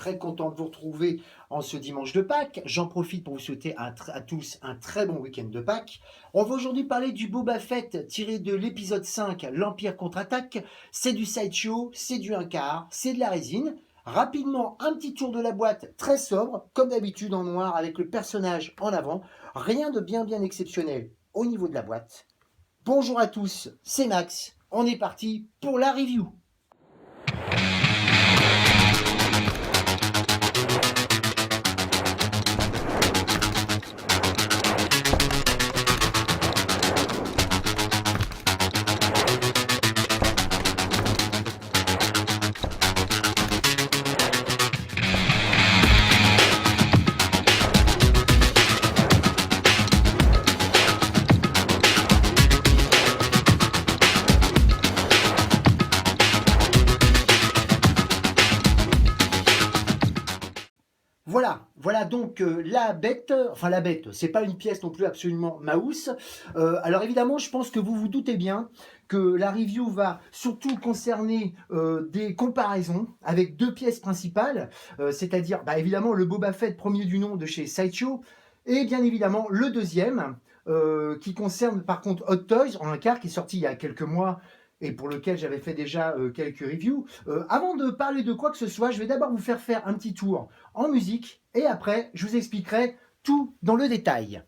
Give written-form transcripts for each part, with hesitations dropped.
très content de vous retrouver en ce dimanche de Pâques. J'en profite pour vous souhaiter à tous un très bon week-end de Pâques. On va aujourd'hui parler du Boba Fett tiré de l'épisode 5, l'Empire contre-attaque. C'est du sideshow, c'est du 1/4, c'est de la résine. Rapidement, un petit tour de la boîte très sobre, comme d'habitude en noir avec le personnage en avant. Rien de bien exceptionnel au niveau de la boîte. Bonjour à tous, c'est Max. On est parti pour la review. Voilà donc la bête, enfin la bête, c'est pas une pièce non plus absolument mouse. Alors évidemment, je pense que vous vous doutez bien que la review va surtout concerner des comparaisons avec deux pièces principales, c'est-à-dire évidemment le Boba Fett premier du nom de chez Sideshow, et bien évidemment le deuxième, qui concerne par contre Hot Toys en 1/4 qui est sorti il y a quelques mois et pour lequel j'avais fait déjà quelques reviews. Avant de parler de quoi que ce soit, je vais d'abord vous faire un petit tour en musique et après je vous expliquerai tout dans le détail.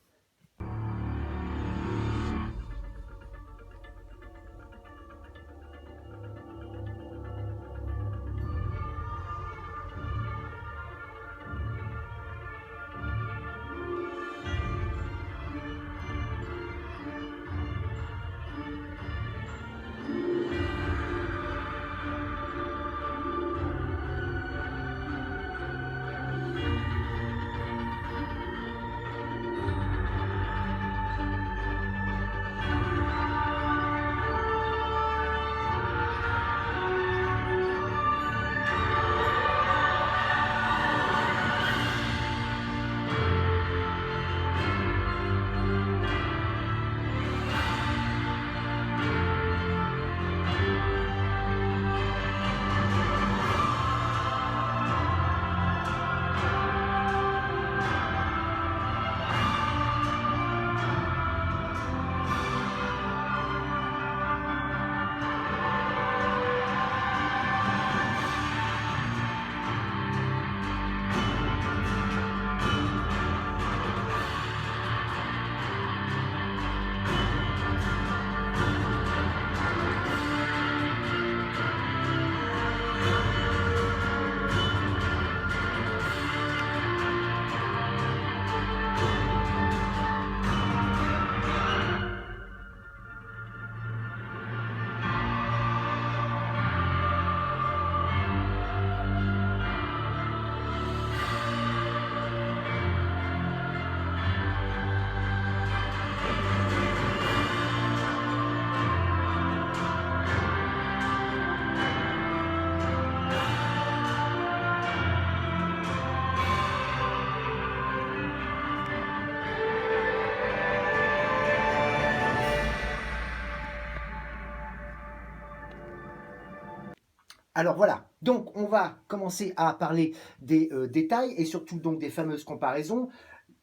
Alors voilà, donc on va commencer à parler des détails et surtout donc des fameuses comparaisons.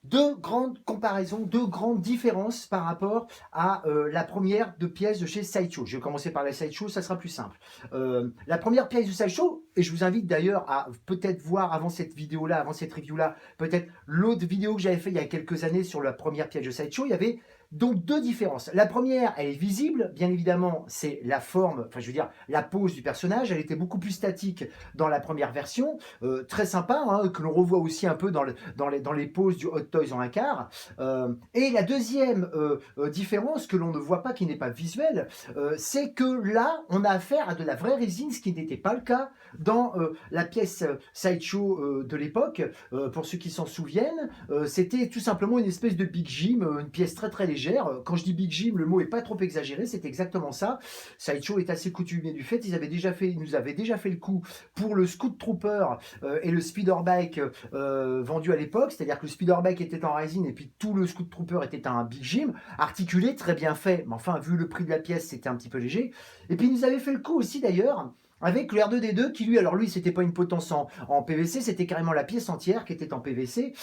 Deux grandes comparaisons, deux grandes différences par rapport à la première de pièces de chez Sideshow. Je vais commencer par la Sideshow, ça sera plus simple. La première pièce de Sideshow, et je vous invite d'ailleurs à peut-être voir avant cette vidéo-là, avant cette review-là, peut-être l'autre vidéo que j'avais fait il y a quelques années sur la première pièce de Sideshow, il y avait donc deux différences. La première, elle est visible, bien évidemment, c'est la forme, enfin je veux dire la pose du personnage, elle était beaucoup plus statique dans la première version, très sympa, hein, que l'on revoit aussi un peu dans les poses du Hot Toys en 1/4. Et la deuxième différence que l'on ne voit pas, qui n'est pas visuelle, c'est que là, on a affaire à de la vraie résine, ce qui n'était pas le cas dans la pièce Sideshow de l'époque. Pour ceux qui s'en souviennent, c'était tout simplement une espèce de Big Jim, une pièce très légère. Quand je dis Big Jim, le mot est pas trop exagéré, c'est exactement ça. Sideshow est assez coutumier du fait, ils nous avaient déjà fait le coup pour le Scout Trooper et le Speederbike vendu à l'époque, c'est-à-dire que le Speederbike était en résine et puis tout le Scout Trooper était un Big Jim, articulé, très bien fait, mais enfin vu le prix de la pièce c'était un petit peu léger. Et puis ils nous avaient fait le coup aussi d'ailleurs avec le R2D2 qui lui, alors lui, c'était pas une potence en PVC, c'était carrément la pièce entière qui était en PVC.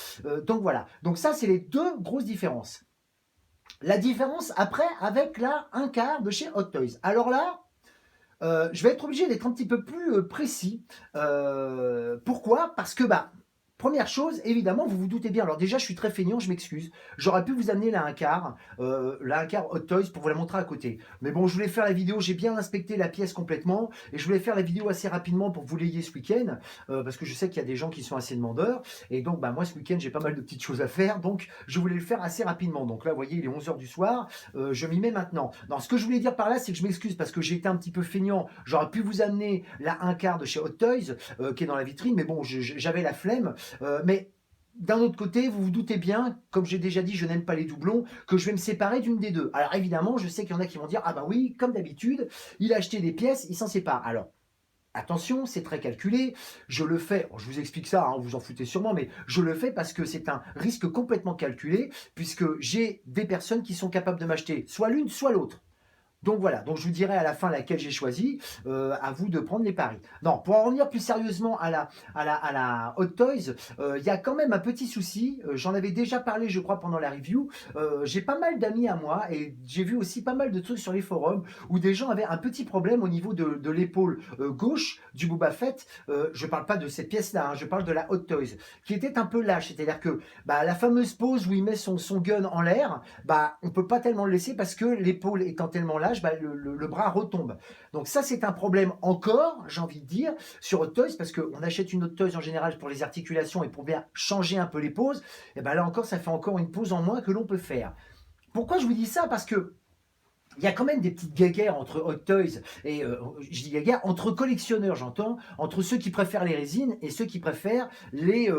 Donc voilà. Donc ça, c'est les deux grosses différences. La différence après avec la 1/4 de chez Hot Toys. Alors là, je vais être obligé d'être un petit peu plus précis. Pourquoi? Parce que bah, première chose, évidemment, vous vous doutez bien. Alors déjà, je suis très feignant, je m'excuse. J'aurais pu vous amener la 1/4, la 1/4 Hot Toys pour vous la montrer à côté. Mais bon, je voulais faire la vidéo, j'ai bien inspecté la pièce complètement et je voulais faire la vidéo assez rapidement pour que vous l'ayez ce week-end parce que je sais qu'il y a des gens qui sont assez demandeurs et donc bah, moi ce week-end j'ai pas mal de petites choses à faire donc je voulais le faire assez rapidement. Donc là, vous voyez, il est 11h du soir, je m'y mets maintenant. Non, ce que je voulais dire par là, c'est que je m'excuse parce que j'ai été un petit peu feignant. J'aurais pu vous amener la 1/4 de chez Hot Toys qui est dans la vitrine, mais bon, j'avais la flemme. Mais d'un autre côté, vous vous doutez bien, comme j'ai déjà dit, je n'aime pas les doublons, que je vais me séparer d'une des deux. Alors évidemment, je sais qu'il y en a qui vont dire, ah bah oui, comme d'habitude, il a acheté des pièces, il s'en sépare. Alors, attention, c'est très calculé, je le fais, je vous explique ça, hein, vous en foutez sûrement, mais je le fais parce que c'est un risque complètement calculé, puisque j'ai des personnes qui sont capables de m'acheter soit l'une, soit l'autre. Donc voilà, donc je vous dirai à la fin laquelle j'ai choisi, à vous de prendre les paris. Non, pour en revenir plus sérieusement à la Hot Toys, il y a quand même un petit souci, j'en avais déjà parlé je crois pendant la review, j'ai pas mal d'amis à moi et j'ai vu aussi pas mal de trucs sur les forums où des gens avaient un petit problème au niveau de l'épaule gauche du Boba Fett, je parle pas de cette pièce-là, hein, je parle de la Hot Toys, qui était un peu lâche, c'est-à-dire que bah, la fameuse pose où il met son gun en l'air, bah, on peut pas tellement le laisser parce que l'épaule étant tellement lâche, bah, le bras retombe. Donc ça, c'est un problème encore, j'ai envie de dire, sur Hot Toys, parce qu'on achète une Hot Toys en général pour les articulations et pour bien changer un peu les poses. Et ben là encore, ça fait encore une pose en moins que l'on peut faire. Pourquoi je vous dis ça? Parce que il y a quand même des petites guéguerres entre Hot Toys et, je dis guéguerres, entre collectionneurs, j'entends, entre ceux qui préfèrent les résines et ceux qui préfèrent les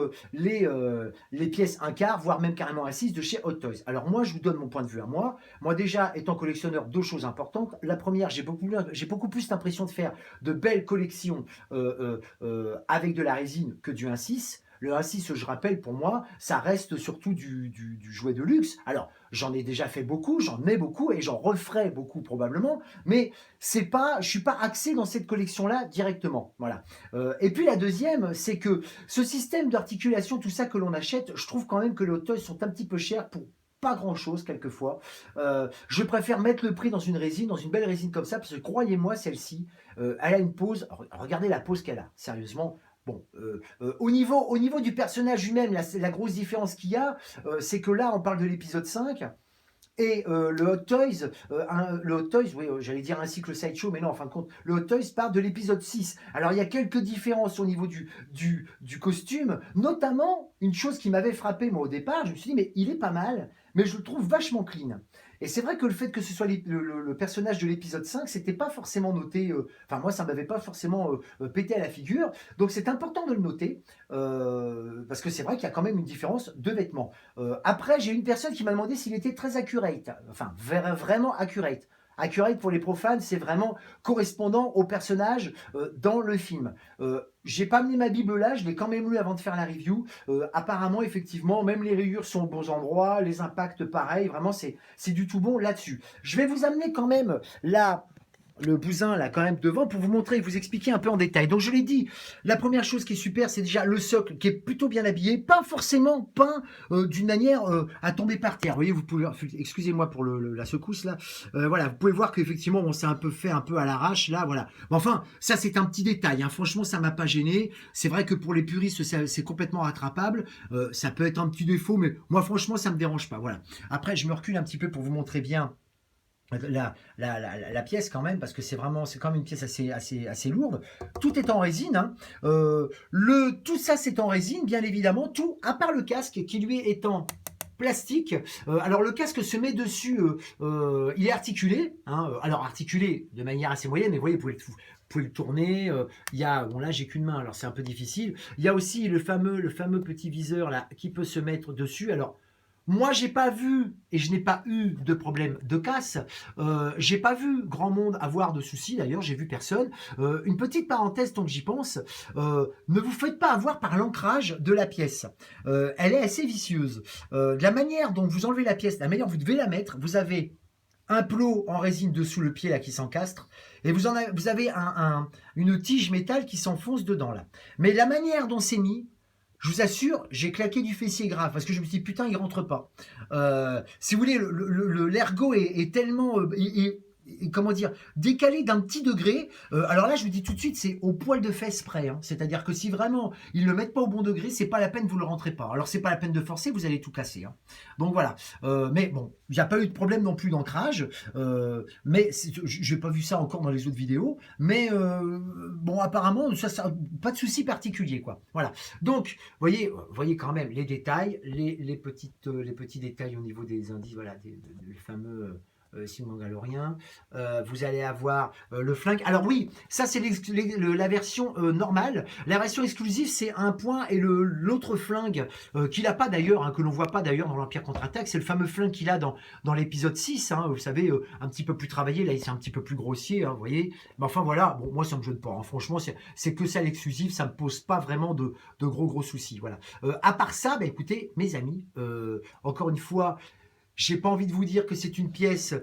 pièces 1/4, voire même carrément assises de chez Hot Toys. Alors moi, je vous donne mon point de vue à moi. Moi déjà, étant collectionneur, deux choses importantes. La première, j'ai beaucoup plus l'impression de faire de belles collections avec de la résine que du 1/6. Le 1/6, je rappelle, pour moi, ça reste surtout du jouet de luxe. Alors, j'en ai déjà fait beaucoup, j'en ai beaucoup et j'en referai beaucoup probablement, mais c'est pas, je suis pas axé dans cette collection-là directement. Voilà. Et puis la deuxième, c'est que ce système d'articulation, tout ça que l'on achète, je trouve quand même que les Hot Toys sont un petit peu chers pour pas grand chose quelquefois. Je préfère mettre le prix dans une résine, dans une belle résine comme ça, parce que croyez-moi, celle-ci, elle a une pose. Regardez la pose qu'elle a, sérieusement. Bon, au niveau du personnage lui-même, la grosse différence qu'il y a, c'est que là, on parle de l'épisode 5, et le Hot Toys, oui, j'allais dire ainsi que le Sideshow, mais non, en fin de compte, le Hot Toys part de l'épisode 6. Alors, il y a quelques différences au niveau du costume, notamment une chose qui m'avait frappé, moi, au départ, je me suis dit, mais il est pas mal, mais je le trouve vachement clean. Et c'est vrai que le fait que ce soit le personnage de l'épisode 5, c'était pas forcément noté, enfin, moi, ça m'avait pas forcément pété à la figure, donc c'est important de le noter, parce que c'est vrai qu'il y a quand même une différence de vêtements. Après, j'ai une personne qui m'a demandé s'il était très accurate, enfin vraiment accurate. Accurate pour les profanes, c'est vraiment correspondant au personnage dans le film. J'ai pas amené ma Bible là, je l'ai quand même lu avant de faire la review. Apparemment, effectivement, même les rayures sont aux bons endroits, les impacts pareil, vraiment c'est du tout bon là-dessus. Je vais vous amener quand même le bousin là quand même devant pour vous montrer et vous expliquer un peu en détail. Donc je l'ai dit, la première chose qui est super, c'est déjà le socle qui est plutôt bien habillé, pas forcément peint d'une manière à tomber par terre. Vous voyez, vous pouvez, excusez-moi pour la secousse là, voilà, vous pouvez voir qu'effectivement on s'est un peu fait un peu à l'arrache là, voilà. Mais enfin, ça c'est un petit détail, hein. Franchement ça m'a pas gêné. C'est vrai que pour les puristes c'est complètement rattrapable, ça peut être un petit défaut, mais moi franchement ça me dérange pas. Voilà. Après je me recule un petit peu pour vous montrer bien la pièce quand même, parce que c'est quand même une pièce assez lourde. Tout est en résine, hein. Tout ça c'est en résine, bien évidemment, tout à part le casque qui lui est en plastique. Alors le casque se met dessus, il est articulé, hein, alors articulé de manière assez moyenne, mais vous voyez, vous pouvez le tourner. Il y a, bon là j'ai qu'une main, alors c'est un peu difficile. Il y a aussi le fameux petit viseur là qui peut se mettre dessus. Alors moi, j'ai pas vu, et je n'ai pas eu de problème de casse, j'ai pas vu grand monde avoir de soucis, d'ailleurs, j'ai vu personne. Une petite parenthèse, tant que j'y pense, ne vous faites pas avoir par l'ancrage de la pièce. Elle est assez vicieuse. De la manière dont vous enlevez la pièce, de la manière dont vous devez la mettre, vous avez un plot en résine dessous le pied là qui s'encastre, et vous avez une tige métal qui s'enfonce dedans là. Mais la manière dont c'est mis, je vous assure, j'ai claqué du fessier grave parce que je me suis dit putain, il rentre pas. Si vous voulez, l'ergot est tellement comment dire, décalé d'un petit degré. Alors là, je vous dis tout de suite, c'est au poil de fesse près. Hein. C'est-à-dire que si vraiment ils le mettent pas au bon degré, c'est pas la peine, vous le rentrez pas. Alors c'est pas la peine de forcer, vous allez tout casser. Hein. Donc voilà. Mais bon, il n'y a pas eu de problème non plus d'ancrage. Mais j'ai pas vu ça encore dans les autres vidéos. Mais bon, apparemment, ça pas de souci particulier, quoi. Voilà. Donc, voyez quand même les détails, les petits détails au niveau des indices, voilà, des fameux Simon-Galorien. Vous allez avoir le flingue. Alors oui, ça c'est la version normale. La version exclusive, c'est un point et l'autre flingue qu'il n'a pas d'ailleurs, hein, que l'on voit pas d'ailleurs dans l'Empire contre-attaque, c'est le fameux flingue qu'il a dans l'épisode 6, hein, vous savez, un petit peu plus travaillé, là il c'est un petit peu plus grossier, hein, vous voyez. Mais enfin voilà, bon, moi ça me gêne pas, hein. Franchement c'est que ça l'exclusif, ça me pose pas vraiment de gros soucis. Voilà. À part ça, bah, écoutez, mes amis, encore une fois, j'ai pas envie de vous dire que c'est une pièce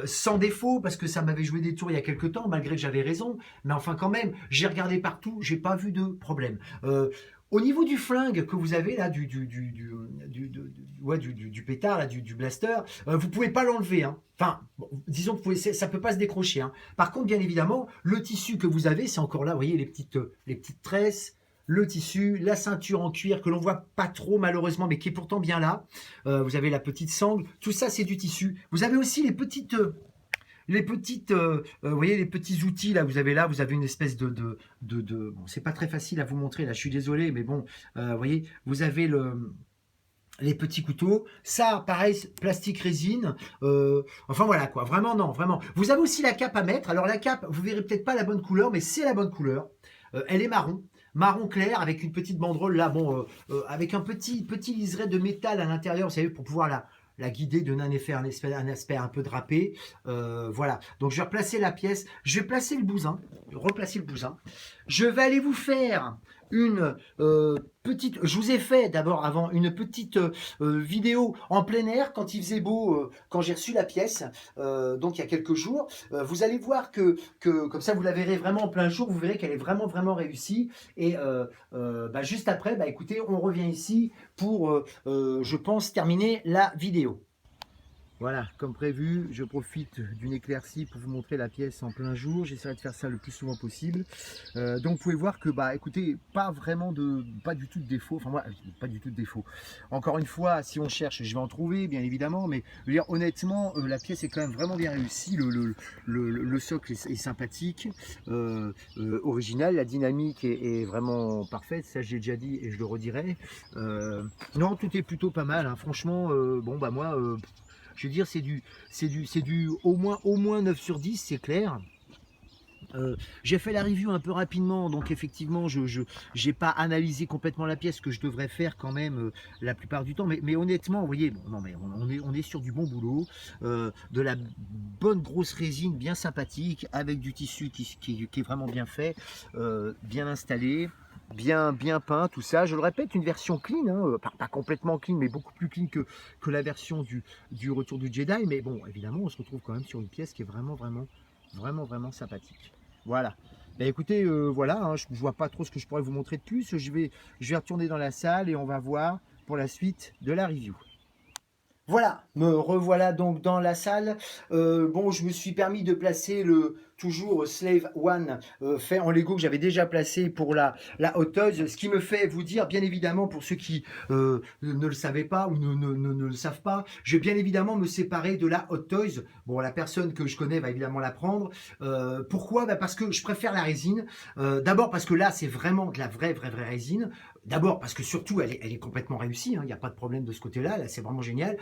sans défaut, parce que ça m'avait joué des tours il y a quelques temps, malgré que j'avais raison. Mais enfin quand même, j'ai regardé partout, j'ai pas vu de problème. Au niveau du flingue que vous avez là, du pétard, là, du blaster, vous pouvez pas l'enlever. Hein. Enfin, bon, disons que ça peut pas se décrocher. Hein. Par contre, bien évidemment, le tissu que vous avez, c'est encore là, vous voyez les petites tresses, le tissu, la ceinture en cuir que l'on voit pas trop malheureusement, mais qui est pourtant bien là. Vous avez la petite sangle, tout ça c'est du tissu. Vous avez aussi les petites, vous voyez les petits outils là. Vous avez une espèce de bon, c'est pas très facile à vous montrer là. Je suis désolé, mais bon, vous voyez, vous avez les petits couteaux, ça pareil, plastique résine, enfin voilà quoi, vraiment non, vraiment. Vous avez aussi la cape à mettre, alors la cape, vous verrez peut-être pas la bonne couleur, mais c'est la bonne couleur, elle est marron clair avec une petite banderole là, bon, avec un petit liseré de métal à l'intérieur, vous savez, pour pouvoir la guider, donner un aspect un peu drapé, voilà. Donc je vais replacer la pièce, je vais placer le bousin, replacer le bousin, je vais aller vous faire une petite, je vous ai fait d'abord avant une petite vidéo en plein air quand il faisait beau, quand j'ai reçu la pièce, donc il y a quelques jours. Vous allez voir que comme ça vous la verrez vraiment en plein jour, vous verrez qu'elle est vraiment réussie. Et bah, juste après, bah, écoutez, on revient ici pour, je pense, terminer la vidéo. Voilà, comme prévu, je profite d'une éclaircie pour vous montrer la pièce en plein jour. J'essaierai de faire ça le plus souvent possible. Donc vous pouvez voir que, bah, écoutez, pas du tout de défaut. Enfin, moi, pas du tout de défaut. Encore une fois, si on cherche, je vais en trouver, bien évidemment. Mais je veux dire, honnêtement, la pièce est quand même vraiment bien réussie. Le socle est sympathique, original. La dynamique est vraiment parfaite. Ça, j'ai déjà dit et je le redirai. Non, tout est plutôt pas mal. Hein. Franchement, bon, bah moi... je veux dire, c'est du au moins 9 sur 10, c'est clair. J'ai fait la review un peu rapidement, donc effectivement, je n'ai pas analysé complètement la pièce, que je devrais faire quand même la plupart du temps. Mais honnêtement, vous voyez, bon, non, mais on est sur du bon boulot, de la bonne grosse résine bien sympathique, avec du tissu qui est vraiment bien fait, bien installé. Bien peint, tout ça. Je le répète, une version clean, hein, pas complètement clean, mais beaucoup plus clean que la version du Retour du Jedi. Mais bon, évidemment, on se retrouve quand même sur une pièce qui est vraiment sympathique. Voilà. Ben écoutez, voilà, hein, je ne vois pas trop ce que je pourrais vous montrer de plus. Je vais retourner dans la salle et on va voir pour la suite de la review. Voilà, me revoilà donc dans la salle. Bon, je me suis permis de placer toujours Slave One fait en Lego que j'avais déjà placé pour la Hot Toys. Ce qui me fait vous dire, bien évidemment, pour ceux qui ne le savaient pas ou ne le savent pas, je vais bien évidemment me séparer de la Hot Toys. Bon, la personne que je connais va évidemment la prendre. Pourquoi? Bah parce que je préfère la résine. D'abord parce que là, c'est vraiment de la vraie résine. D'abord parce que surtout, elle est complètement réussie. Il n'y a pas de problème de ce côté-là. Là, c'est vraiment génial.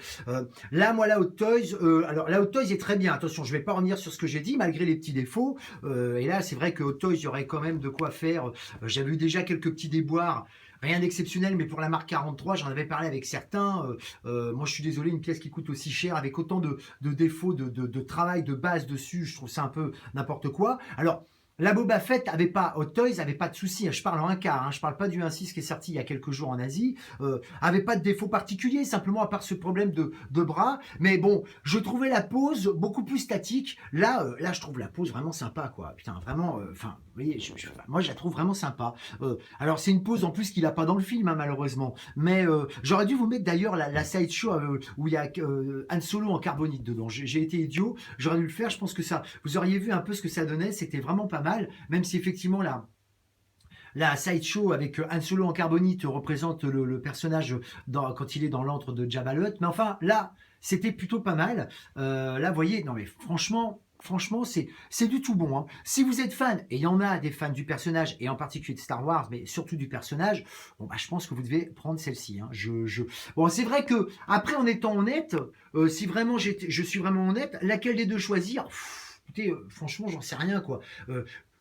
Là, moi, la Hot Toys, alors la Hot Toys est très bien. Attention, je ne vais pas revenir sur ce que j'ai dit, malgré les petits défauts. Et là, c'est vrai que Hot Toys, il y aurait quand même de quoi faire. J'avais eu déjà quelques petits déboires. Rien d'exceptionnel, mais pour la marque 43, j'en avais parlé avec certains. Moi, je suis désolé, une pièce qui coûte aussi cher, avec autant de défauts, de travail de base dessus, je trouve ça un peu n'importe quoi. Alors, La Boba Fett avait pas, Hot Toys avait pas de souci. Je parle en un quart, je parle pas du 1.6 qui est sorti il y a quelques jours en Asie. Avait pas de défaut particulier, simplement à part ce problème de bras. Mais bon, je trouvais la pose beaucoup plus statique. Là, je trouve la pose vraiment sympa, quoi. Putain, vraiment. Enfin, vous voyez, moi, je la trouve vraiment sympa. Alors, c'est une pose en plus qu'il a pas dans le film, malheureusement. Mais j'aurais dû vous mettre d'ailleurs la sideshow où il y a Han Solo en carbonite dedans. J'ai été idiot. J'aurais dû le faire. Je pense que ça, vous auriez vu un peu ce que ça donnait. C'était vraiment pas mal, même si effectivement la sideshow avec Han Solo en carbonite représente le personnage quand il est dans l'antre de Jabba the Hutt. Mais enfin, là, c'était plutôt pas mal. Là, vous voyez, non mais franchement, c'est du tout bon. Si vous êtes fan, et il y en a des fans du personnage, et en particulier de Star Wars, mais surtout du personnage, bon, je pense que vous devez prendre celle-ci. Bon, c'est vrai que, après, en étant honnête, si vraiment je suis vraiment honnête, laquelle des deux choisir? Écoutez, franchement, j'en sais rien, quoi.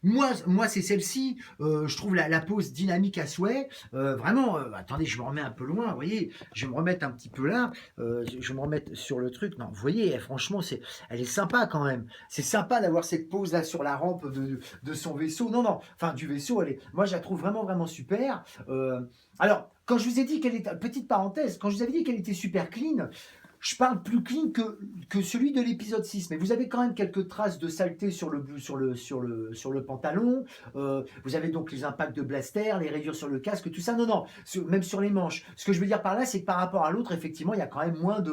Moi c'est celle-ci. Je trouve la pose dynamique à souhait. Vraiment, attendez, je me remets un peu loin. Vous voyez, je vais me remettre un petit peu là. Je vais me remettre sur le truc. Non, vous voyez, franchement, elle est sympa quand même. C'est sympa d'avoir cette pose là sur la rampe de son vaisseau. Non, enfin du vaisseau. Moi, je la trouve vraiment super. Alors, quand je vous ai dit qu'elle était, petite parenthèse, quand je vous avais dit qu'elle était super clean, je parle plus clean que celui de l'épisode 6, mais vous avez quand même quelques traces de saleté sur le pantalon. Vous avez donc les impacts de blaster, les rayures sur le casque, tout ça. Non, même sur les manches. Ce que je veux dire par là, c'est que par rapport à l'autre, effectivement, il y a quand même moins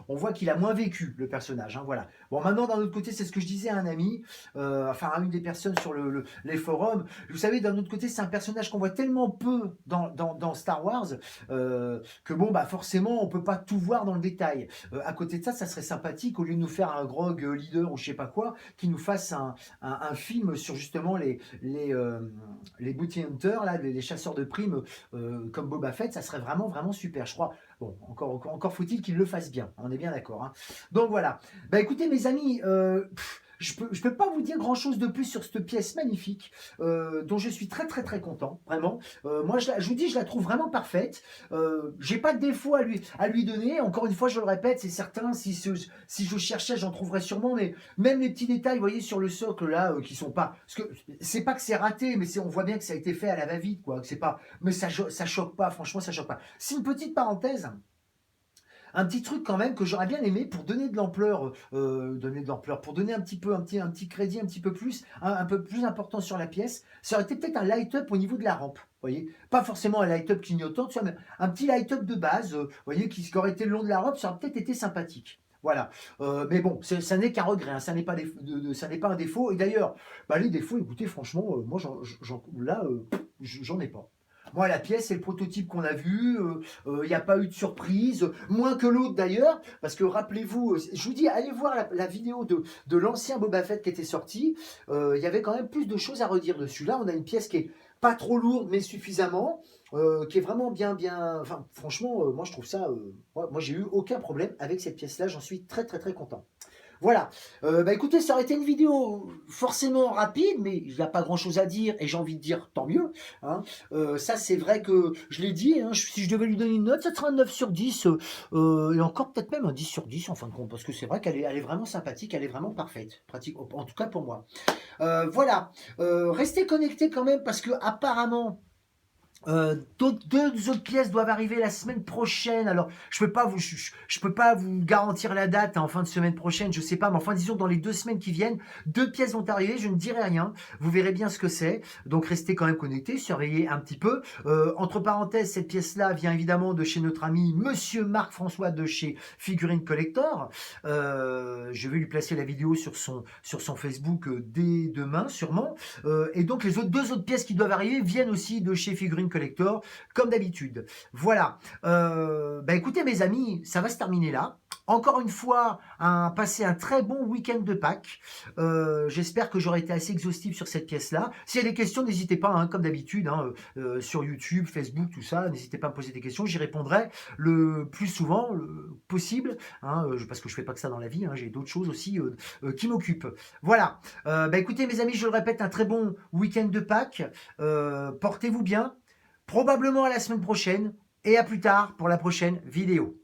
on voit qu'il a moins vécu, le personnage. Voilà. Bon, maintenant, d'un autre côté, c'est ce que je disais à un ami, enfin à une des personnes sur les forums. Vous savez, d'un autre côté, c'est un personnage qu'on voit tellement peu dans Star Wars que bon, forcément, on peut pas tout voir dans le détail. À côté de ça, ça serait sympathique, au lieu de nous faire un grog leader ou je sais pas quoi, qui nous fasse un film sur justement les bounty hunters, là, les chasseurs de primes comme Boba Fett. Ça serait vraiment super, je crois. Bon, encore faut-il qu'il le fasse bien, on est bien d'accord. Donc voilà. Écoutez mes amis, je peux pas vous dire grand chose de plus sur cette pièce magnifique dont je suis très content, vraiment. Moi, je vous dis, je la trouve vraiment parfaite. J'ai pas de défaut à lui donner. Encore une fois, je le répète, c'est certain. Si je cherchais, j'en trouverais sûrement. Mais même les petits détails, vous voyez, sur le socle là, qui sont pas, parce que c'est pas que c'est raté, mais on voit bien que ça a été fait à la va-vite, quoi. Que c'est pas, mais ça choque pas. Franchement, ça choque pas. C'est une petite parenthèse. Un petit truc quand même que j'aurais bien aimé pour donner de l'ampleur, pour donner un petit crédit un petit peu plus, un peu plus important sur la pièce. Ça aurait été peut-être un light-up au niveau de la rampe. Voyez, pas forcément un light-up clignotant, tu vois, mais un petit light-up de base, voyez, qui aurait été le long de la rampe, ça aurait peut-être été sympathique. Voilà. Mais bon, ça n'est qu'un regret, ça n'est pas, ça n'est pas un défaut. Et d'ailleurs, les défauts, écoutez, franchement, moi, j'en ai pas. Moi, la pièce, c'est le prototype qu'on a vu. Il n'y a pas eu de surprise, moins que l'autre d'ailleurs, parce que rappelez-vous, je vous dis, allez voir la vidéo de l'ancien Boba Fett qui était sorti. Il y avait quand même plus de choses à redire dessus. Là, on a une pièce qui est pas trop lourde, mais suffisamment, qui est vraiment bien. Enfin, franchement, moi, je trouve ça. Moi, j'ai eu aucun problème avec cette pièce-là. J'en suis très content. Voilà. Écoutez, ça aurait été une vidéo forcément rapide, mais il n'y a pas grand-chose à dire, et j'ai envie de dire tant mieux. Ça, c'est vrai que je l'ai dit, si je devais lui donner une note, ça serait un 9 sur 10, et encore peut-être même un 10 sur 10 en fin de compte, parce que c'est vrai qu'elle est vraiment sympathique, elle est vraiment parfaite, pratique, en tout cas pour moi. Voilà. Restez connectés quand même, parce que apparemment, deux autres pièces doivent arriver la semaine prochaine. Alors, je peux pas vous garantir la date en fin de semaine prochaine, je sais pas, mais enfin disons dans les 2 semaines qui viennent, 2 pièces vont arriver. Je ne dirai rien. Vous verrez bien ce que c'est. Donc restez quand même connectés, surveillez un petit peu. Entre parenthèses, cette pièce-là vient évidemment de chez notre ami Monsieur Marc-François de chez Figurine Collector. Je vais lui placer la vidéo sur son Facebook dès demain, sûrement. Et donc les deux autres pièces qui doivent arriver viennent aussi de chez Figurine Collector, comme d'habitude. Voilà. Écoutez mes amis, ça va se terminer là. Encore une fois, passez un très bon week-end de Pâques. J'espère que j'aurai été assez exhaustif sur cette pièce-là. S'il y a des questions, n'hésitez pas, comme d'habitude, sur YouTube, Facebook, tout ça, n'hésitez pas à me poser des questions. J'y répondrai le plus souvent possible, parce que je fais pas que ça dans la vie, j'ai d'autres choses aussi qui m'occupent. Voilà. Écoutez mes amis, je le répète, un très bon week-end de Pâques. Portez-vous bien. Probablement à la semaine prochaine et à plus tard pour la prochaine vidéo.